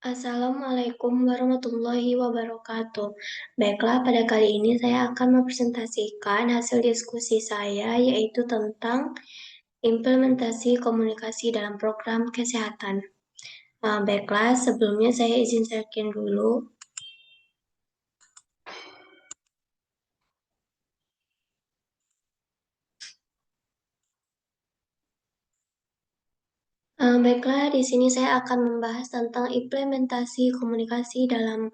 Assalamualaikum warahmatullahi wabarakatuh. Baiklah, pada kali ini saya akan mempresentasikan hasil diskusi saya, yaitu tentang implementasi komunikasi dalam program kesehatan. Baiklah, sebelumnya saya izin sharing dulu. Baiklah, di sini saya akan membahas tentang implementasi komunikasi dalam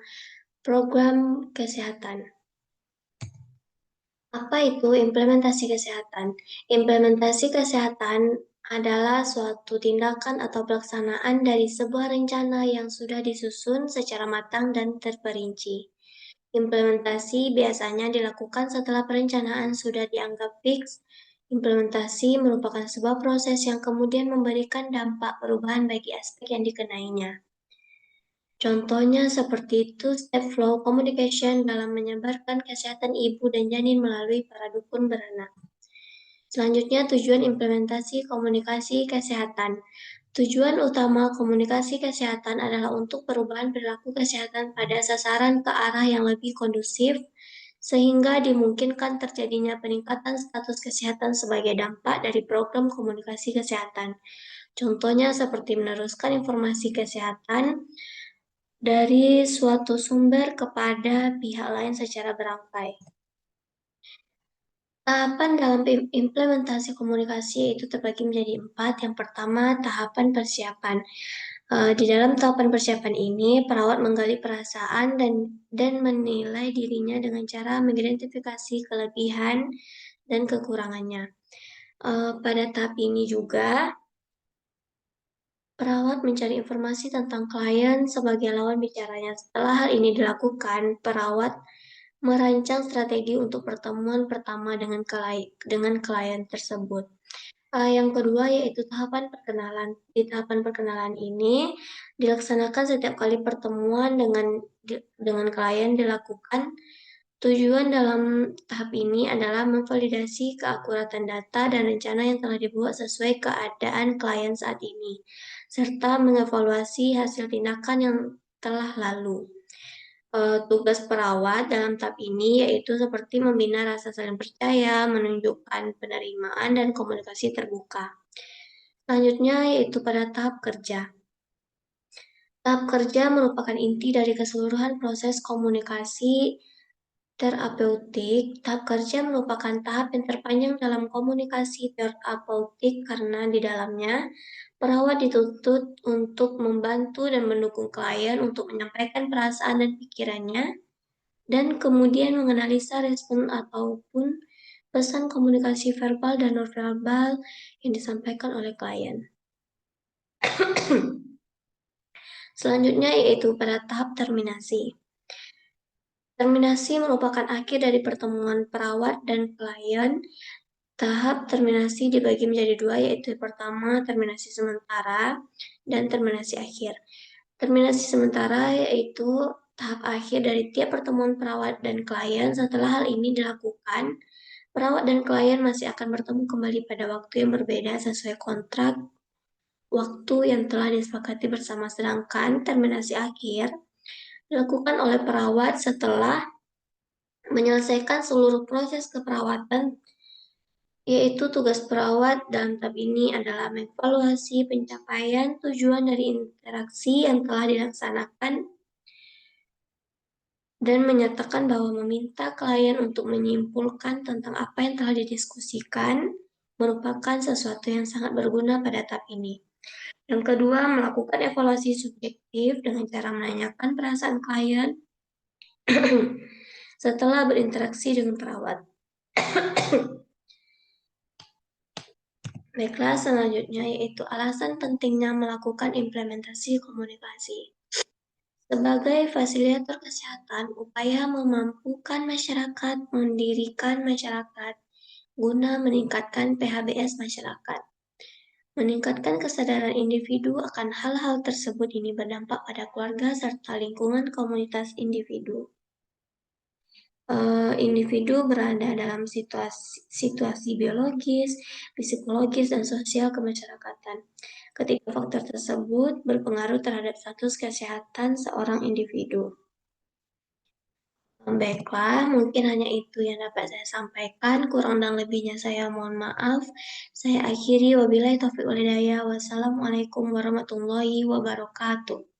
program kesehatan. Apa itu implementasi kesehatan? Implementasi kesehatan adalah suatu tindakan atau pelaksanaan dari sebuah rencana yang sudah disusun secara matang dan terperinci. Implementasi biasanya dilakukan setelah perencanaan sudah dianggap fix. Implementasi merupakan sebuah proses yang kemudian memberikan dampak perubahan bagi aspek yang dikenainya. Contohnya seperti itu step flow communication dalam menyebarkan kesehatan ibu dan janin melalui para dukun beranak. Selanjutnya, tujuan implementasi komunikasi kesehatan. Tujuan utama komunikasi kesehatan adalah untuk perubahan perilaku kesehatan pada sasaran ke arah yang lebih kondusif, sehingga dimungkinkan terjadinya peningkatan status kesehatan sebagai dampak dari program komunikasi kesehatan. Contohnya seperti meneruskan informasi kesehatan dari suatu sumber kepada pihak lain secara berangkai. Tahapan dalam implementasi komunikasi itu terbagi menjadi 4. Yang pertama, tahapan persiapan. Di dalam tahapan persiapan ini, perawat menggali perasaan dan menilai dirinya dengan cara mengidentifikasi kelebihan dan kekurangannya. Pada tahap ini juga, perawat mencari informasi tentang klien sebagai lawan bicaranya. Setelah hal ini dilakukan, perawat merancang strategi untuk pertemuan pertama dengan klien tersebut. Yang kedua yaitu tahapan perkenalan. Di tahapan perkenalan ini dilaksanakan setiap kali pertemuan dengan klien dilakukan. Tujuan dalam tahap ini adalah memvalidasi keakuratan data dan rencana yang telah dibuat sesuai keadaan klien saat ini, serta mengevaluasi hasil tindakan yang telah lalu. Tugas perawat dalam tahap ini yaitu seperti membina rasa saling percaya, menunjukkan penerimaan, dan komunikasi terbuka. Selanjutnya yaitu pada tahap kerja. Tahap kerja merupakan inti dari keseluruhan proses komunikasi terapeutik. Tahap kerja merupakan tahap yang terpanjang dalam komunikasi terapeutik karena di dalamnya perawat dituntut untuk membantu dan mendukung klien untuk menyampaikan perasaan dan pikirannya, dan kemudian menganalisa respon ataupun pesan komunikasi verbal dan nonverbal yang disampaikan oleh klien. Selanjutnya yaitu pada tahap terminasi. Terminasi merupakan akhir dari pertemuan perawat dan klien. Tahap terminasi dibagi menjadi 2, yaitu pertama terminasi sementara dan terminasi akhir. Terminasi sementara yaitu tahap akhir dari tiap pertemuan perawat dan klien. Setelah hal ini dilakukan, perawat dan klien masih akan bertemu kembali pada waktu yang berbeda sesuai kontrak waktu yang telah disepakati bersama. Sedangkan terminasi akhir dilakukan oleh perawat setelah menyelesaikan seluruh proses keperawatan, yaitu tugas perawat dalam tahap ini adalah mengevaluasi pencapaian tujuan dari interaksi yang telah dilaksanakan dan menyatakan bahwa meminta klien untuk menyimpulkan tentang apa yang telah didiskusikan merupakan sesuatu yang sangat berguna pada tahap ini. Yang kedua, melakukan evaluasi subjektif dengan cara menanyakan perasaan klien setelah berinteraksi dengan perawat. Baiklah, selanjutnya yaitu alasan pentingnya melakukan implementasi komunikasi. Sebagai fasilitator kesehatan, upaya memampukan masyarakat mendirikan masyarakat guna meningkatkan PHBS masyarakat. Meningkatkan kesadaran individu akan hal-hal tersebut ini berdampak pada keluarga serta lingkungan komunitas individu. Individu berada dalam situasi biologis, psikologis, dan sosial kemasyarakatan. Ketiga faktor tersebut berpengaruh terhadap status kesehatan seorang individu. Baiklah, mungkin hanya itu yang dapat saya sampaikan. Kurang dan lebihnya saya mohon maaf. Saya akhiri, wabillahi taufiq wal hidayah. Wassalamualaikum warahmatullahi wabarakatuh.